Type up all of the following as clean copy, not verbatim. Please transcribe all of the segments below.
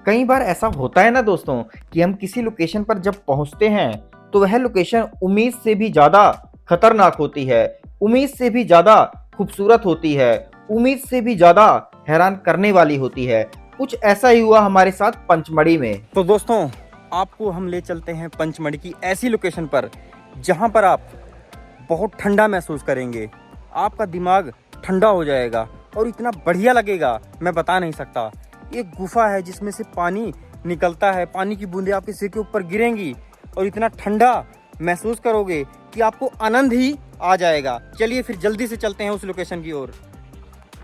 कई बार ऐसा होता है ना दोस्तों कि हम किसी लोकेशन पर जब पहुंचते हैं तो वह लोकेशन उम्मीद से भी ज़्यादा खतरनाक होती है, उम्मीद से भी ज़्यादा खूबसूरत होती है, उम्मीद से भी ज़्यादा हैरान करने वाली होती है। कुछ ऐसा ही हुआ हमारे साथ पंचमढ़ी में। तो दोस्तों, आपको हम ले चलते हैं पंचमढ़ी की ऐसी लोकेशन पर जहां पर आप बहुत ठंडा महसूस करेंगे। आपका दिमाग ठंडा हो जाएगा और इतना बढ़िया लगेगा, मैं बता नहीं सकता। एक गुफा है जिसमें से पानी निकलता है, पानी की बूंदें आपके सिर के ऊपर गिरेंगी और इतना ठंडा महसूस करोगे कि आपको आनंद ही आ जाएगा। चलिए फिर जल्दी से चलते हैं उस लोकेशन की ओर।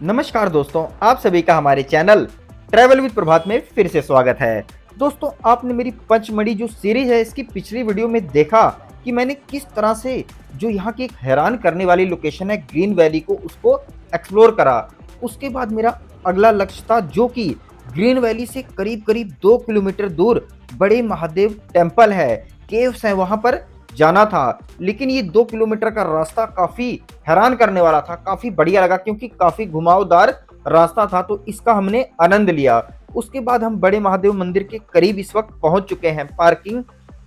नमस्कार दोस्तों, आप सभी का हमारे चैनल ट्रैवल विद प्रभात में फिर से स्वागत है। दोस्तों, आपने मेरी पंचमढ़ी जो सीरीज है इसकी पिछली वीडियो में देखा कि मैंने किस तरह से जो यहाँ की एक हैरान करने वाली लोकेशन है ग्रीन वैली को उसको एक्सप्लोर करा। उसके बाद मेरा अगला लक्ष्य था जो कि ग्रीन वैली से करीब करीब 2 किलोमीटर दूर बड़े महादेव टेम्पल है, केव्स है, वहां पर जाना था। लेकिन ये 2 किलोमीटर का रास्ता काफी हैरान करने वाला था, काफी बढ़िया लगा क्योंकि काफी घुमावदार रास्ता था, तो इसका हमने आनंद लिया। उसके बाद हम बड़े महादेव मंदिर के करीब इस वक्त पहुंच चुके हैं। पार्किंग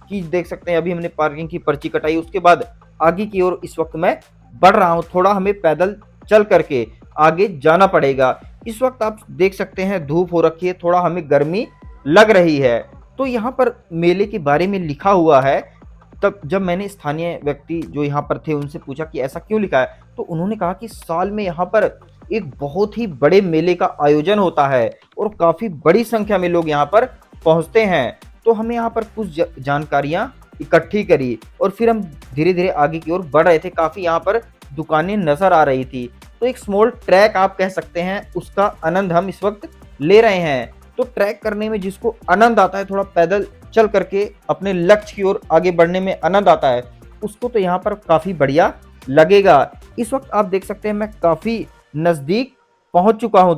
की देख सकते हैं, अभी हमने पार्किंग की पर्ची कटाई। उसके बाद आगे की ओर इस वक्त मैं बढ़ रहा हूं। थोड़ा हमें पैदल चल करके आगे जाना पड़ेगा। इस वक्त आप देख सकते हैं धूप हो रखी है, थोड़ा हमें गर्मी लग रही है। तो यहाँ पर मेले के बारे में लिखा हुआ है। तब जब मैंने स्थानीय व्यक्ति जो यहाँ पर थे उनसे पूछा कि ऐसा क्यों लिखा है, तो उन्होंने कहा कि साल में यहाँ पर एक बहुत ही बड़े मेले का आयोजन होता है और काफी बड़ी संख्या में लोग यहाँ पर पहुंचते हैं। तो हमें यहाँ पर कुछ जानकारियां इकट्ठी करी और फिर हम धीरे धीरे आगे की ओर बढ़ रहे थे। काफी यहाँ पर दुकानें नजर आ रही थी, तो एक स्मॉल ट्रैक आप कह सकते हैं, उसका आनंद हम इस वक्त ले रहे हैं। तो ट्रैक करने में जिसको आनंद आता है, थोड़ा पैदल चल करके अपने लक्ष्य की ओर आगे बढ़ने में आनंद आता है, उसको तो यहाँ पर काफी बढ़िया लगेगा। इस वक्त आप देख सकते हैं मैं काफी नजदीक पहुंच चुका हूं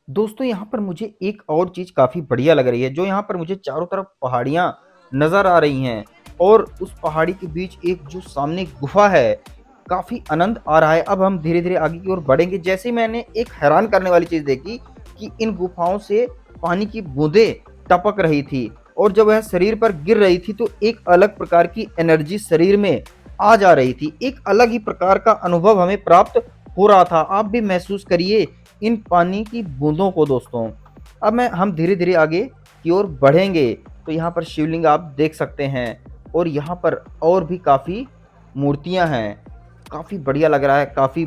दोस्तों यहाँ पर मुझे एक और चीज काफी बढ़िया लग रही है। जो यहाँ पर मुझे चारों तरफ पहाड़ियां नजर आ रही हैं और उस पहाड़ी के बीच एक जो सामने गुफा है, काफी आनंद आ रहा है। अब हम धीरे धीरे आगे की ओर बढ़ेंगे। जैसे ही मैंने एक हैरान करने वाली चीज देखी कि इन गुफाओं से पानी की बूंदें टपक रही थी और जब वह शरीर पर गिर रही थी तो एक अलग प्रकार की एनर्जी शरीर में आ जा रही थी। एक अलग ही प्रकार का अनुभव हमें प्राप्त हो रहा था। आप भी महसूस करिए इन पानी की बूंदों को दोस्तों। अब हम धीरे धीरे आगे की ओर बढ़ेंगे। तो यहाँ पर शिवलिंग आप देख सकते हैं और यहाँ पर और भी काफ़ी मूर्तियाँ हैं। काफ़ी बढ़िया लग रहा है। काफ़ी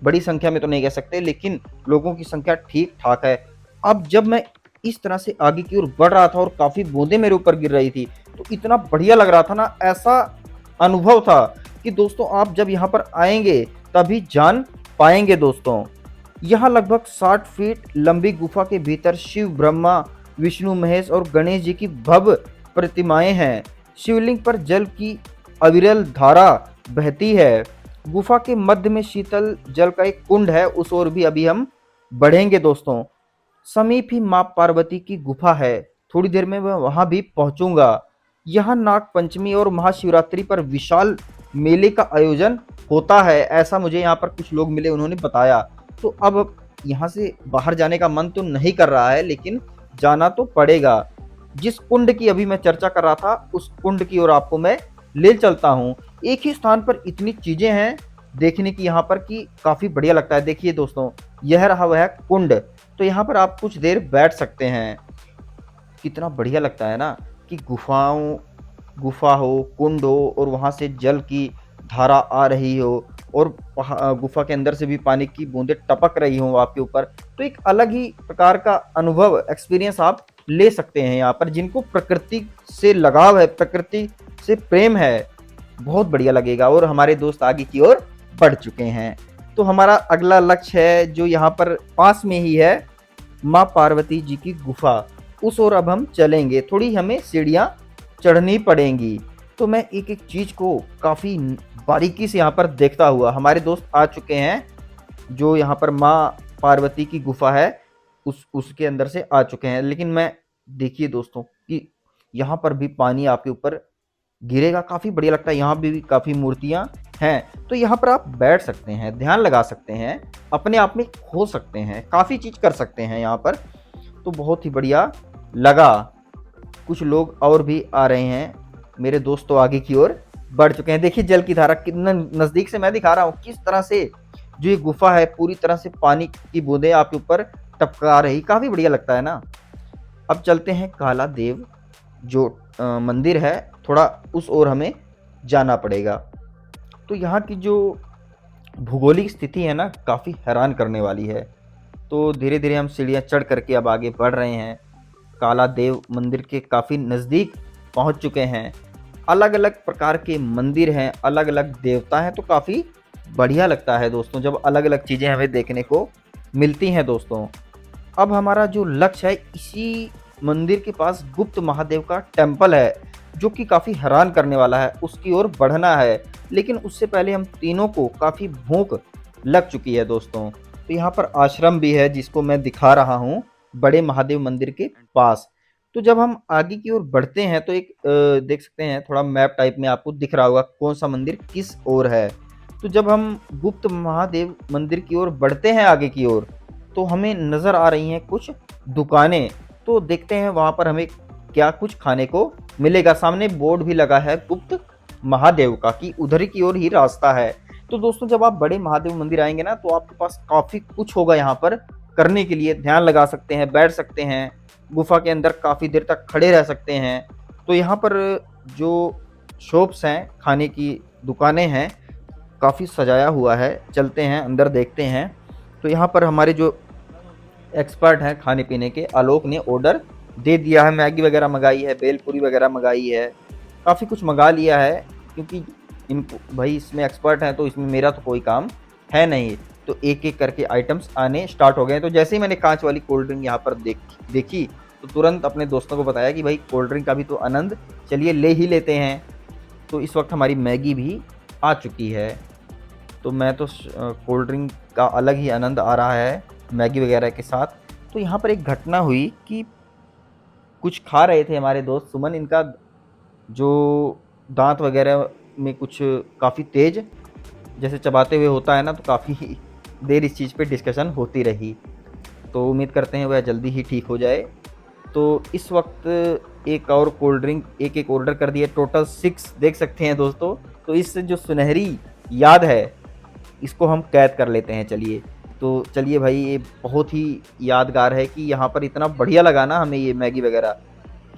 बड़ी संख्या में तो नहीं कह सकते, लेकिन लोगों की संख्या ठीक ठाक है। अब जब मैं इस तरह से आगे की ओर बढ़ रहा था और काफ़ी बूंदें मेरे ऊपर गिर रही थी, तो इतना बढ़िया लग रहा था ना, ऐसा अनुभव था कि दोस्तों आप जब यहाँ पर आएंगे तभी जान पाएंगे दोस्तों। यहाँ लगभग 60 फीट लंबी गुफा के भीतर शिव, ब्रह्मा, विष्णु, महेश और गणेश जी की भव्य प्रतिमाएं हैं। शिवलिंग पर जल की अविरल धारा बहती है। गुफा के मध्य में शीतल जल का एक कुंड है, उस ओर भी अभी हम बढ़ेंगे दोस्तों। समीप ही मां पार्वती की गुफा है, थोड़ी देर में मैं वहां भी पहुंचूंगा। यहाँ नाग पंचमी और महाशिवरात्रि पर विशाल मेले का आयोजन होता है, ऐसा मुझे यहाँ पर कुछ लोग मिले, उन्होंने बताया। तो अब यहाँ से बाहर जाने का मन तो नहीं कर रहा है, लेकिन जाना तो पड़ेगा। जिस कुंड की अभी मैं चर्चा कर रहा था उस कुंड की ओर आपको मैं ले चलता हूँ। एक ही स्थान पर इतनी चीजें हैं देखने की यहाँ पर कि काफी बढ़िया लगता है। देखिए दोस्तों, यह रहा वह कुंड। तो यहाँ पर आप कुछ देर बैठ सकते हैं। कितना बढ़िया लगता है ना कि गुफा हो, कुंड हो और वहां से जल की धारा आ रही हो और गुफा के अंदर से भी पानी की बूंदें टपक रही हो आपके ऊपर। तो एक अलग ही प्रकार का अनुभव, एक्सपीरियंस आप ले सकते हैं यहाँ पर। जिनको प्रकृति से लगाव है, प्रकृति से प्रेम है, बहुत बढ़िया लगेगा। और हमारे दोस्त आगे की ओर बढ़ चुके हैं। तो हमारा अगला लक्ष्य है जो यहाँ पर पास में ही है, माँ पार्वती जी की गुफा, उस ओर अब हम चलेंगे। थोड़ी हमें सीढ़ियाँ चढ़नी पड़ेंगी। तो मैं एक एक चीज को काफी बारीकी से यहाँ पर देखता हुआ, हमारे दोस्त आ चुके हैं जो यहाँ पर माँ पार्वती की गुफा है उसके अंदर से आ चुके हैं। लेकिन मैं देखिए दोस्तों कि यहाँ पर भी पानी आपके ऊपर गिरेगा, काफी बढ़िया लगता है। यहाँ भी काफी मूर्तियां हैं, तो यहाँ पर आप बैठ सकते हैं, ध्यान लगा सकते हैं, अपने आप में खो सकते हैं, काफी चीज कर सकते हैं यहाँ पर। तो बहुत ही बढ़िया लगा कुछ लोग और भी आ रहे हैं। मेरे दोस्त तो आगे की ओर बढ़ चुके हैं। देखिए जल की धारा कितना नजदीक से मैं दिखा रहा हूँ, किस तरह से जो ये गुफा है पूरी तरह से पानी की बूंदें आपके ऊपर टपका रही, काफी बढ़िया लगता है ना। अब चलते हैं काला देव जो मंदिर है, थोड़ा उस ओर हमें जाना पड़ेगा। तो यहाँ की जो भूगोलिक स्थिति है ना, काफ़ी हैरान करने वाली है। तो धीरे धीरे हम सीढ़ियाँ चढ़ करके अब आगे बढ़ रहे हैं। काला देव मंदिर के काफ़ी नज़दीक पहुँच चुके हैं। अलग अलग प्रकार के मंदिर हैं, अलग अलग देवता हैं, तो काफ़ी बढ़िया लगता है दोस्तों जब अलग अलग चीज़ें हमें देखने को मिलती हैं दोस्तों। अब हमारा जो लक्ष्य है, इसी मंदिर के पास गुप्त महादेव का टेम्पल है जो कि काफ़ी हैरान करने वाला है, उसकी ओर बढ़ना है। लेकिन उससे पहले हम तीनों को काफ़ी भूख लग चुकी है दोस्तों। तो यहाँ पर आश्रम भी है जिसको मैं दिखा रहा हूँ बड़े महादेव मंदिर के पास। तो जब हम आगे की ओर बढ़ते हैं तो एक देख सकते हैं थोड़ा मैप टाइप में आपको दिख रहा होगा कौन सा मंदिर किस ओर है। तो जब हम गुप्त महादेव मंदिर की ओर बढ़ते हैं आगे की ओर, तो हमें नज़र आ रही हैं कुछ दुकानें। तो देखते हैं वहाँ पर हमें क्या कुछ खाने को मिलेगा। सामने बोर्ड भी लगा है गुप्त महादेव का कि उधर की ओर ही रास्ता है। तो दोस्तों जब आप बड़े महादेव मंदिर आएंगे ना, तो आपके पास काफ़ी कुछ होगा यहाँ पर करने के लिए। ध्यान लगा सकते हैं, बैठ सकते हैं, गुफा के अंदर काफ़ी देर तक खड़े रह सकते हैं। तो यहाँ पर जो शॉप्स हैं, खाने की दुकानें हैं, काफ़ी सजाया हुआ है। चलते हैं अंदर देखते हैं। तो यहाँ पर हमारे जो एक्सपर्ट हैं खाने पीने के, आलोक ने ऑर्डर दे दिया है। मैगी वगैरह मंगाई है, भेलपूरी वगैरह मंगाई है, काफ़ी कुछ मंगा लिया है। क्योंकि इनको भाई इसमें एक्सपर्ट हैं, तो इसमें मेरा तो कोई काम है नहीं। तो एक एक करके आइटम्स आने स्टार्ट हो गए हैं। तो जैसे ही मैंने कांच वाली कोल्ड ड्रिंक यहाँ पर देखी, तो तुरंत अपने दोस्तों को बताया कि भाई कोल्ड ड्रिंक का भी तो आनंद चलिए ले ही लेते हैं। तो इस वक्त हमारी मैगी भी आ चुकी है। तो मैं तो कोल्ड ड्रिंक का अलग ही आनंद आ रहा है मैगी वगैरह के साथ। तो यहाँ पर एक घटना हुई कि कुछ खा रहे थे हमारे दोस्त सुमन, इनका जो दांत वगैरह में कुछ काफ़ी तेज़ जैसे चबाते हुए होता है ना, तो काफ़ी देर इस चीज़ पे डिस्कशन होती रही। तो उम्मीद करते हैं वह जल्दी ही ठीक हो जाए। तो इस वक्त एक और कोल्ड ड्रिंक एक एक ऑर्डर कर दिए, टोटल 6 देख सकते हैं दोस्तों। तो इस जो सुनहरी याद है इसको हम कैद कर लेते हैं। चलिए तो चलिए भाई, ये बहुत ही यादगार है कि यहाँ पर इतना बढ़िया लगा ना हमें ये मैगी वगैरह,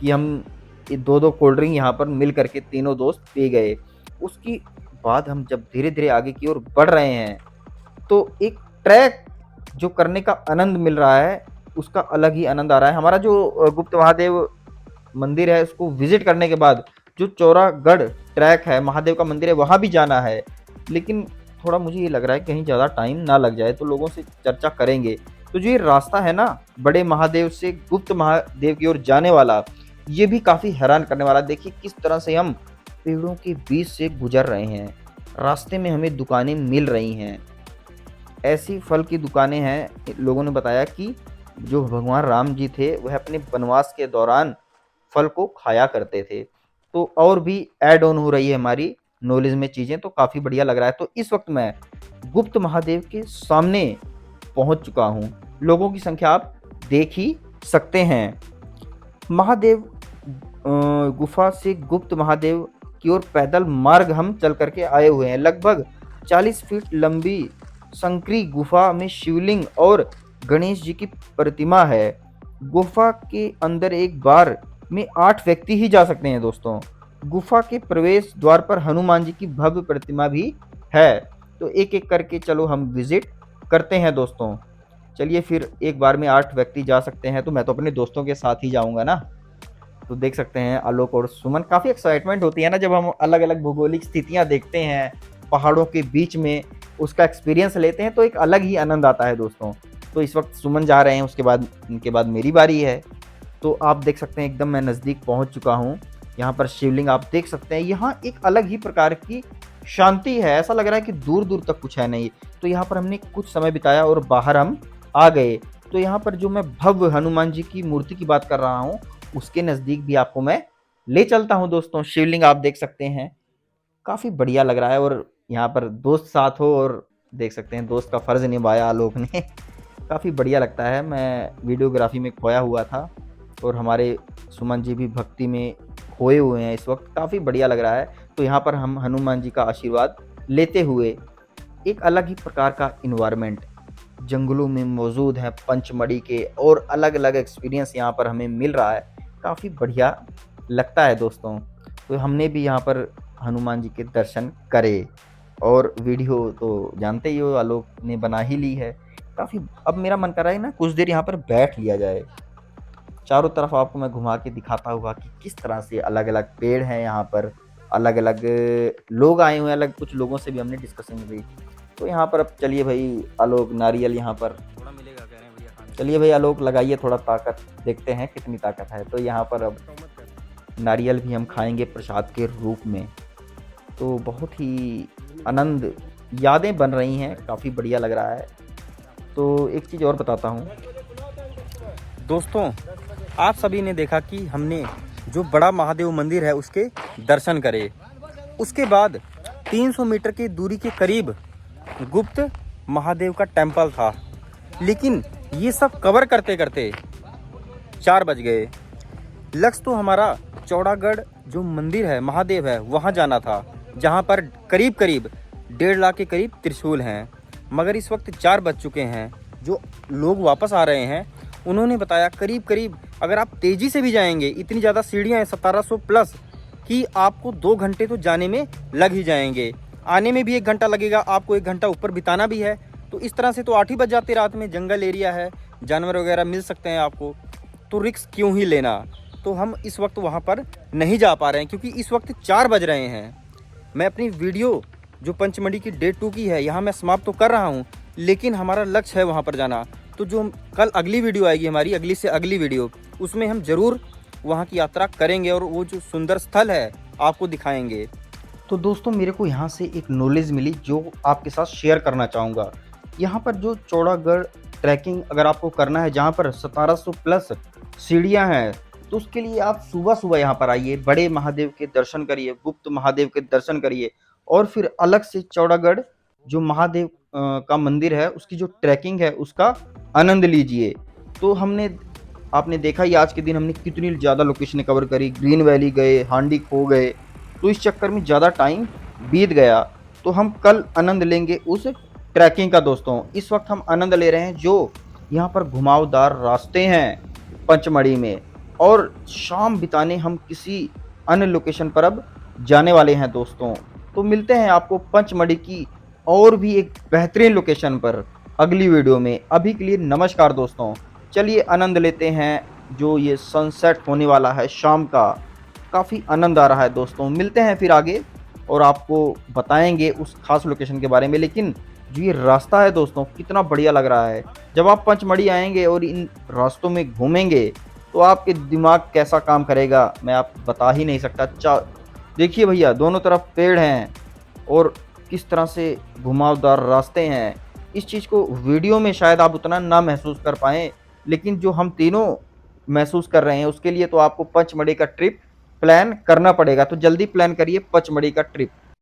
कि हम ये 2-2 कोल्ड ड्रिंक यहाँ पर मिल करके तीनों दोस्त पी गए। उसकी बाद हम जब धीरे धीरे आगे की ओर बढ़ रहे हैं, तो एक ट्रैक जो करने का आनंद मिल रहा है उसका अलग ही आनंद आ रहा है। हमारा जो गुप्त महादेव मंदिर है उसको विजिट करने के बाद जो चौरागढ़ ट्रैक है, महादेव का मंदिर है, वहाँ भी जाना है। लेकिन थोड़ा मुझे ये लग रहा है कहीं ज़्यादा टाइम ना लग जाए, तो लोगों से चर्चा करेंगे। तो जो ये रास्ता है ना बड़े महादेव से गुप्त महादेव की ओर जाने वाला, ये भी काफ़ी हैरान करने वाला। देखिए किस तरह से हम पेड़ों के बीच से गुजर रहे हैं, रास्ते में हमें दुकानें मिल रही हैं। ऐसी फल की दुकानें हैं, लोगों ने बताया कि जो भगवान राम जी थे वह अपने वनवास के दौरान फल को खाया करते थे। तो और भी ऐड ऑन हो रही है हमारी नॉलेज में चीज़ें, तो काफ़ी बढ़िया लग रहा है। तो इस वक्त मैं गुप्त महादेव के सामने पहुंच चुका हूं। लोगों की संख्या आप देख ही सकते हैं। महादेव गुफा से गुप्त महादेव की ओर पैदल मार्ग हम चल करके आए हुए हैं। लगभग 40 फीट लंबी संकरी गुफा में शिवलिंग और गणेश जी की प्रतिमा है। गुफा के अंदर एक बार में 8 व्यक्ति ही जा सकते हैं दोस्तों। गुफा के प्रवेश द्वार पर हनुमान जी की भव्य प्रतिमा भी है। तो एक एक करके चलो हम विजिट करते हैं दोस्तों। चलिए फिर एक बार में 8 व्यक्ति जा सकते हैं, तो मैं तो अपने दोस्तों के साथ ही जाऊंगा ना। तो देख सकते हैं आलोक और सुमन, काफ़ी एक्साइटमेंट होती है ना जब हम अलग अलग भौगोलिक स्थितियां देखते हैं, पहाड़ों के बीच में उसका एक्सपीरियंस लेते हैं, तो एक अलग ही आनंद आता है दोस्तों। तो इस वक्त सुमन जा रहे हैं, उसके बाद उनके बाद मेरी बारी है। तो आप देख सकते हैं एकदम मैं नज़दीक पहुंच चुका हूं। यहाँ पर शिवलिंग आप देख सकते हैं, यहाँ एक अलग ही प्रकार की शांति है, ऐसा लग रहा है कि दूर दूर तक कुछ है नहीं। तो यहाँ पर हमने कुछ समय बिताया और बाहर हम आ गए। तो यहाँ पर जो मैं भव्य हनुमान जी की मूर्ति की बात कर रहा हूँ, उसके नज़दीक भी आपको मैं ले चलता हूँ दोस्तों। शिवलिंग आप देख सकते हैं, काफ़ी बढ़िया लग रहा है। और यहाँ पर दोस्त साथ हो, और देख सकते हैं दोस्त का फ़र्ज़ निभाया आलोक ने काफ़ी बढ़िया लगता है। मैं वीडियोग्राफी में खोया हुआ था, और हमारे सुमन जी भी भक्ति में खोए हुए हैं इस वक्त, काफ़ी बढ़िया लग रहा है। तो यहाँ पर हम हनुमान जी का आशीर्वाद लेते हुए एक अलग ही प्रकार का इन्वायरमेंट जंगलों में मौजूद है पंचमढ़ी के, और अलग अलग एक्सपीरियंस यहाँ पर हमें मिल रहा है, काफ़ी बढ़िया लगता है दोस्तों। तो हमने भी यहाँ पर हनुमान जी के दर्शन करे, और वीडियो तो जानते ही हो आलोक ने बना ही ली है काफ़ी। अब मेरा मन कर रहा है ना कुछ देर यहाँ पर बैठ लिया जाए, चारों तरफ आपको मैं घुमा के दिखाता हुआ कि किस तरह से अलग अलग पेड़ हैं यहाँ पर, अलग अलग लोग आए हुए हैं, अलग कुछ लोगों से भी हमने डिस्कशन की। तो यहाँ पर अब चलिए भाई आलोक नारियल यहाँ पर, थोड़ा मिलेगा कह रहे हैं भैया खाने चलिए भाई आलोक लगाइए थोड़ा ताकत, देखते हैं कितनी ताकत है। तो यहाँ पर अब नारियल भी हम खाएंगे प्रसाद के रूप में, तो बहुत ही आनंद यादें बन रही हैं, काफ़ी बढ़िया लग रहा है। तो एक चीज़ और बताता हूँ दोस्तों, आप सभी ने देखा कि हमने जो बड़ा महादेव मंदिर है उसके दर्शन करे। उसके बाद 300 मीटर की दूरी के करीब गुप्त महादेव का टेम्पल था, लेकिन ये सब कवर करते करते 4 बज गए। लक्ष्य तो हमारा चौड़ागढ़ जो मंदिर है महादेव है वहाँ जाना था, जहाँ पर करीब करीब 1.5 लाख के करीब त्रिशूल हैं, मगर इस वक्त 4 बज चुके हैं। जो लोग वापस आ रहे हैं उन्होंने बताया करीब करीब अगर आप तेज़ी से भी जाएंगे, इतनी ज़्यादा सीढ़ियाँ हैं 1700 प्लस, कि आपको 2 घंटे तो जाने में लग ही जाएंगे, आने में भी 1 घंटा लगेगा, आपको 1 घंटा ऊपर बिताना भी है। तो इस तरह से तो 8 ही बज जाते रात में, जंगल एरिया है, जानवर वगैरह मिल सकते हैं आपको, तो रिस्क क्यों ही लेना। तो हम इस वक्त वहाँ पर नहीं जा पा रहे हैं क्योंकि इस वक्त 4 बज रहे हैं। मैं अपनी वीडियो जो पंचमढ़ी की डे 2 की है यहाँ मैं समाप्त तो कर रहा हूँ, लेकिन हमारा लक्ष्य है वहाँ पर जाना। तो जो कल अगली वीडियो आएगी हमारी, अगली से अगली वीडियो, उसमें हम ज़रूर वहाँ की यात्रा करेंगे और वो जो सुंदर स्थल है आपको दिखाएंगे। तो दोस्तों मेरे को यहाँ से एक नॉलेज मिली जो आपके साथ शेयर करना चाहूँगा। यहाँ पर जो चौड़ागढ़ ट्रैकिंग अगर आपको करना है, जहाँ पर 1700 प्लस सीढ़ियाँ हैं, तो उसके लिए आप सुबह सुबह यहाँ पर आइए, बड़े महादेव के दर्शन करिए, गुप्त महादेव के दर्शन करिए, और फिर अलग से चौड़ागढ़ जो महादेव का मंदिर है उसकी जो ट्रैकिंग है उसका आनंद लीजिए। तो आपने देखा ही आज के दिन हमने कितनी ज़्यादा लोकेशन कवर करी, ग्रीन वैली गए, हांडी खो गए, तो इस चक्कर में ज़्यादा टाइम बीत गया। तो हम कल आनंद लेंगे उस ट्रैकिंग का दोस्तों। इस वक्त हम आनंद ले रहे हैं जो यहाँ पर घुमावदार रास्ते हैं पंचमढ़ी में, और शाम बिताने हम किसी अन्य लोकेशन पर अब जाने वाले हैं दोस्तों। तो मिलते हैं आपको पंचमढ़ी की और भी एक बेहतरीन लोकेशन पर अगली वीडियो में। अभी के लिए नमस्कार दोस्तों, चलिए आनंद लेते हैं जो ये सनसेट होने वाला है शाम का, काफ़ी आनंद आ रहा है दोस्तों। मिलते हैं फिर आगे और आपको बताएंगे उस खास लोकेशन के बारे में। लेकिन जो ये रास्ता है दोस्तों कितना बढ़िया लग रहा है, जब आप पंचमढ़ी आएंगे और इन रास्तों में घूमेंगे तो आपके दिमाग कैसा काम करेगा मैं आप बता ही नहीं सकता। देखिए भैया दोनों तरफ पेड़ हैं और किस तरह से घुमावदार रास्ते हैं। इस चीज़ को वीडियो में शायद आप उतना ना महसूस कर पाएँ, लेकिन जो हम तीनों महसूस कर रहे हैं उसके लिए तो आपको पंचमढ़ी का ट्रिप प्लान करना पड़ेगा। तो जल्दी प्लान करिए पंचमढ़ी का ट्रिप।